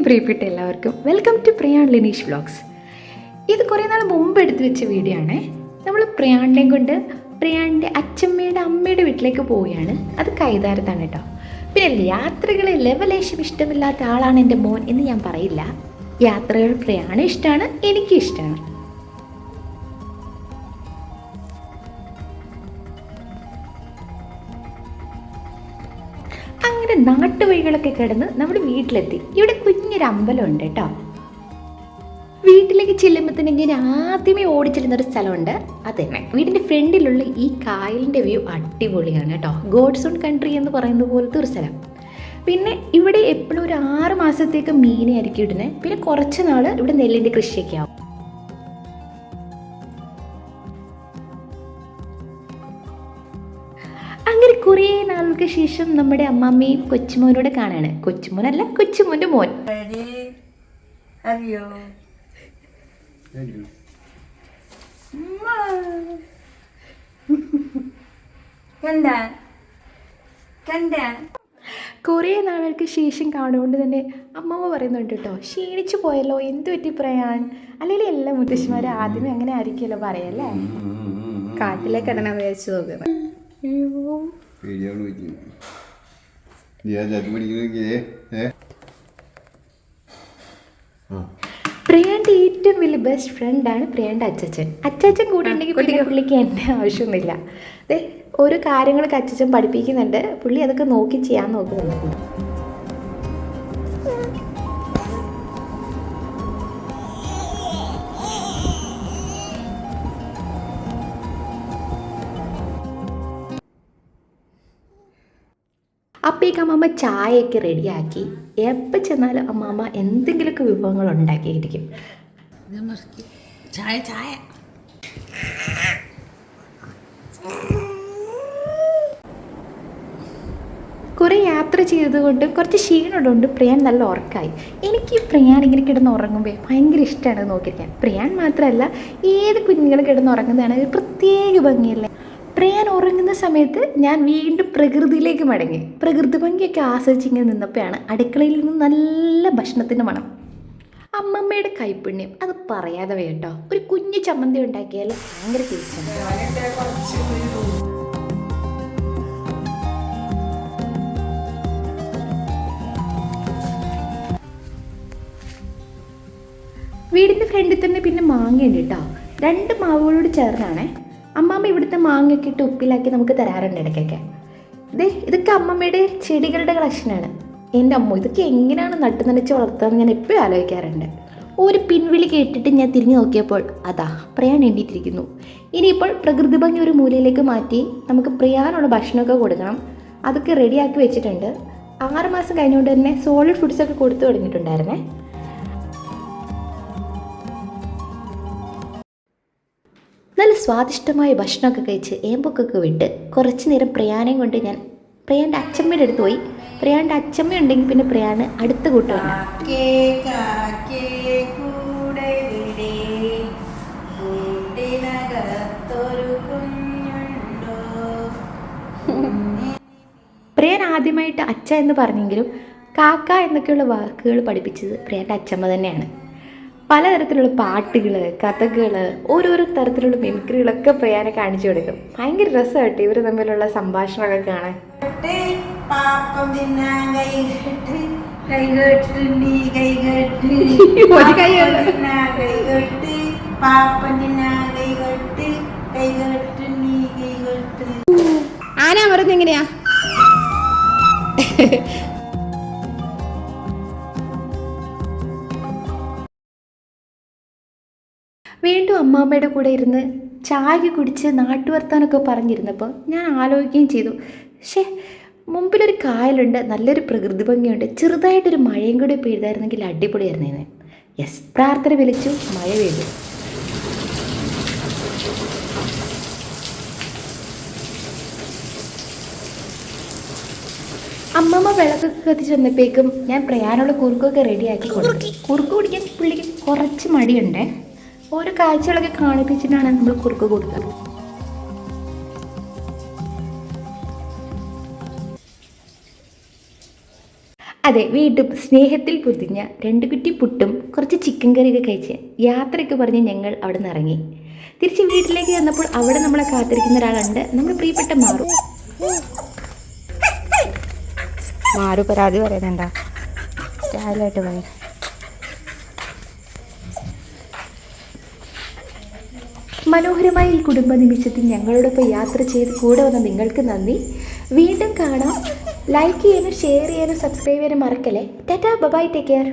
പ്രിയപ്പെട്ട എല്ലാവർക്കും welcome to Prayan Lineesh vlogs. ഇത് കുറേ നാൾ മുമ്പ് എടുത്തു വെച്ച വീഡിയോ ആണ്. നമ്മൾ പ്രയാണിനെയും കൊണ്ട് പ്രയാണിൻ്റെ അച്ഛമ്മയുടെ അമ്മയുടെ വീട്ടിലേക്ക് പോവുകയാണ്. അത് കൈതാരത്താണ് കേട്ടോ. പിന്നെ യാത്രകളെ ലെവലേശം ഇഷ്ടമില്ലാത്ത ആളാണ് എൻ്റെ മോൻ എന്ന് ഞാൻ പറയില്ല. യാത്രകൾ പ്രയാണം ഇഷ്ടമാണ്, എനിക്കും ഇഷ്ടമാണ്. അങ്ങനെ നാട്ടുവഴികളൊക്കെ കിടന്ന് നമ്മുടെ വീട്ടിലെത്തി. ഇവിടെ കുഞ്ഞൊരു അമ്പലമുണ്ട് കേട്ടോ. വീട്ടിലേക്ക് ചെല്ലുമ്പോൾ ഇങ്ങനെ ആദ്യമേ ഓടിച്ചെല്ലുന്നൊരു സ്ഥലമുണ്ട്. അത് തന്നെ വീടിൻ്റെ ഫ്രണ്ടിലുള്ള ഈ കായലിൻ്റെ വ്യൂ അടിപൊളിയാണ് കേട്ടോ. ഗോഡ്സ് ഓൺ കൺട്രി എന്ന് പറയുന്ന പോലത്തെ ഒരു സ്ഥലം. പിന്നെ ഇവിടെ എപ്പോഴും ഒരു 6 മാസത്തേക്ക് മീനെ ആയിരിക്കും ഇടുന്നത്. പിന്നെ കുറച്ച് നാൾ ഇവിടെ നെല്ലിൻ്റെ കൃഷിയൊക്കെ ആവും. അങ്ങനെ കുറേ നാളുകൾക്ക് ശേഷം നമ്മുടെ അമ്മമ്മയും കൊച്ചുമോനോടെ കാണാണ്. കൊച്ചുമോനല്ല, കൊച്ചുമോൻ്റെ മോൻ. കുറേ നാളുകൾക്ക് ശേഷം കാണുകൊണ്ട് തന്നെ അമ്മമ്മ പറയുന്നുണ്ട് കേട്ടോ, ക്ഷീണിച്ചു പോയല്ലോ, എന്ത് പറ്റി പ്രയാൺ? അല്ലെങ്കിൽ എല്ലാ മുത്തശ്ശിമാരും ആദ്യമേ അങ്ങനെ ആയിരിക്കുമല്ലോ പറയല്ലേ. കാട്ടിലേക്ക് ഇടണമെന്ന് വിചാരിച്ചു നോക്കുന്നത്. പ്രിയൻ്റെ ഏറ്റവും വലിയ ബെസ്റ്റ് ഫ്രണ്ടാണ് പ്രിയൻ്റെ അച്ചച്ചൻ. അച്ചച്ചൻ കൂടെ ഉണ്ടെങ്കിൽ പിന്നെ പുള്ളിക്ക് എൻ്റെ ആവശ്യമൊന്നുമില്ല. അതെ, ഓരോ കാര്യങ്ങളൊക്കെ അച്ചച്ചൻ പഠിപ്പിക്കുന്നുണ്ട്. പുള്ളി അതൊക്കെ നോക്കി ചെയ്യാൻ നോക്കുന്നുണ്ട്. അപ്പോഴേക്കും അമ്മമ്മ ചായയൊക്കെ റെഡിയാക്കി. എപ്പോൾ ചെന്നാലും അമ്മമ്മ എന്തെങ്കിലുമൊക്കെ വിഭവങ്ങൾ ഉണ്ടാക്കിയിരിക്കും. ചായ ചായ കുറേ യാത്ര ചെയ്തതുകൊണ്ട് കുറച്ച് ക്ഷീണമുണ്ട്. പ്രിയാൻ നല്ല ഉറക്കമായി. എനിക്ക് പ്രിയാൻ ഇങ്ങനെ കിടന്ന് ഉറങ്ങുമ്പോൾ ഭയങ്കര ഇഷ്ടമാണ് നോക്കിയിരിക്കാൻ. പ്രിയാൻ മാത്രമല്ല, ഏത് കുഞ്ഞുങ്ങൾ കിടന്ന് ഉറങ്ങുന്നതാണ് ഒരു പ്രത്യേക ഭംഗിയല്ലേ. പ്രിയാൻ ഉറങ്ങുന്ന സമയത്ത് ഞാൻ വീണ്ടും പ്രകൃതിയിലേക്ക് മടങ്ങി. പ്രകൃതി ഭംഗിയൊക്കെ ആസ്വദിച്ചിങ്ങനെ നിന്നപ്പോഴാണ് അടുക്കളയിൽ നിന്ന് നല്ല ഭക്ഷണത്തിൻ്റെ മണം. അമ്മമ്മയുടെ കൈപ്പുണ്യം അത് പറയാതെ വേട്ടോ. ഒരു കുഞ്ഞു ചമ്മന്തി ഉണ്ടാക്കിയാൽ ഭയങ്കര ടേസ്റ്റാണ്. വീടിൻ്റെ ഫ്രണ്ടിൽ തന്നെ പിന്നെ മാങ്ങയുണ്ട് കേട്ടോ. 2 മാവുകളോട് ചേർന്നാണേ. അമ്മമ്മ ഇവിടുത്തെ മാങ്ങയൊക്കെ ഇട്ട് ഉപ്പിലാക്കി നമുക്ക് തരാറുണ്ട് ഇടയ്ക്കൊക്കെ. ഇതൊക്കെ അമ്മമ്മയുടെ ചെടികളുടെ കളക്ഷനാണ്. എൻ്റെ അമ്മ ഇതൊക്കെ എങ്ങനെയാണ് നട്ടു നനച്ച് വളർത്തുകയെന്ന് ഞാൻ എപ്പോഴും ആലോചിക്കാറുണ്ട്. ഒരു പിൻവിളി കേട്ടിട്ട് ഞാൻ തിരിഞ്ഞു നോക്കിയപ്പോൾ അതാ പ്രയാൻ എണ്ണീറ്റിരിക്കുന്നു. ഇനിയിപ്പോൾ പ്രകൃതി ഭംഗി ഒരു മൂലയിലേക്ക് മാറ്റി നമുക്ക് പ്രയാനുള്ള ഭക്ഷണമൊക്കെ കൊടുക്കണം. അതൊക്കെ റെഡിയാക്കി വെച്ചിട്ടുണ്ട്. 6 മാസം കഴിഞ്ഞുകൊണ്ട് തന്നെ സോളിഡ് ഫുഡ്സൊക്കെ കൊടുത്തു തുടങ്ങിയിട്ടുണ്ടായിരുന്നേ. നല്ല സ്വാദിഷ്ടമായ ഭക്ഷണമൊക്കെ കഴിച്ച് ഏമ്പൊക്കൊക്കെ വിട്ട് കുറച്ച് നേരം പ്രയാനെയും കൊണ്ട് ഞാൻ പ്രയാൻ്റെ അച്ഛമ്മയുടെ അടുത്ത് പോയി. പ്രയാൻ്റെ അച്ഛമ്മ ഉണ്ടെങ്കിൽ പിന്നെ പ്രയാന് അടുത്ത കൂട്ടമാണ്. പ്രയാൻ ആദ്യമായിട്ട് അച്ഛ എന്ന് പറഞ്ഞെങ്കിലും കാക്ക എന്നൊക്കെയുള്ള വാക്കുകൾ പഠിപ്പിച്ചത് പ്രയാൻ്റെ അച്ഛമ്മ തന്നെയാണ്. പലതരത്തിലുള്ള പാട്ടുകൾ, കഥകൾ, ഓരോരോ തരത്തിലുള്ള മിമിക്രികളൊക്കെ പ്രയാനെ കാണിച്ചു കൊടുക്കും. ഭയങ്കര രസമായിട്ട് ഇവർ തമ്മിലുള്ള സംഭാഷണമൊക്കെ കാണാൻ. ആന പറഞ്ഞ എങ്ങനെയാ? വീണ്ടും അമ്മാമ്മയുടെ കൂടെ ഇരുന്ന് ചായ കുടിച്ച് നാട്ടുവർത്താനൊക്കെ പറഞ്ഞിരുന്നപ്പോൾ ഞാൻ ആലോചിക്കുകയും ചെയ്തു, മുമ്പിലൊരു കായലുണ്ട്, നല്ലൊരു പ്രകൃതി ഭംഗിയുണ്ട്, ചെറുതായിട്ടൊരു മഴയും കൂടി പെയ്തായിരുന്നെങ്കിൽ അടിപൊളിയായിരുന്നേനെ. യെസ്, പ്രാർത്ഥന വിളിച്ചു, മഴ പെയ്തു. അമ്മമ്മ വിളക്കൊക്കെ കത്തിച്ച് വന്നപ്പോഴേക്കും ഞാൻ പ്രയാനുള്ള കുറുക്കൊക്കെ റെഡിയാക്കി കൊടുക്കും. കുറുക്ക് കുടിക്കാൻ പുള്ളിക്ക് കുറച്ച് മടിയുണ്ടേ. ഓരോ കാഴ്ചകളൊക്കെ കാണിപ്പിച്ചിട്ടാണ് നമ്മൾ കുറുക്ക് കൊടുക്കുന്നത്. അതെ, വീണ്ടും സ്നേഹത്തിൽ പൊതിഞ്ഞ 2 കുറ്റി പുട്ടും കുറച്ച് ചിക്കൻ കറിയൊക്കെ കഴിച്ച് യാത്രയൊക്കെ പറഞ്ഞ് ഞങ്ങൾ അവിടെ നിന്ന് ഇറങ്ങി. തിരിച്ച് വീട്ടിലേക്ക് വന്നപ്പോൾ അവിടെ നമ്മളെ കാത്തിരിക്കുന്ന ഒരാളുണ്ട്, നമ്മുടെ പ്രിയപ്പെട്ട മാറു. മാറു പരാതി പറയുന്നുണ്ട രാവിലെയായിട്ട് പോയി. മനോഹരമായ ഈ കുടുംബ നിമിഷത്തിൽ ഞങ്ങളോടൊപ്പം യാത്ര ചെയ്ത് കൂടെ വന്ന നിങ്ങൾക്ക് നന്ദി. വീണ്ടും കാണാം. ലൈക്ക് ചെയ്യാനും ഷെയർ ചെയ്യാനും സബ്സ്ക്രൈബ് ചെയ്യാനും മറക്കല്ലേ. Tata, bye, take care.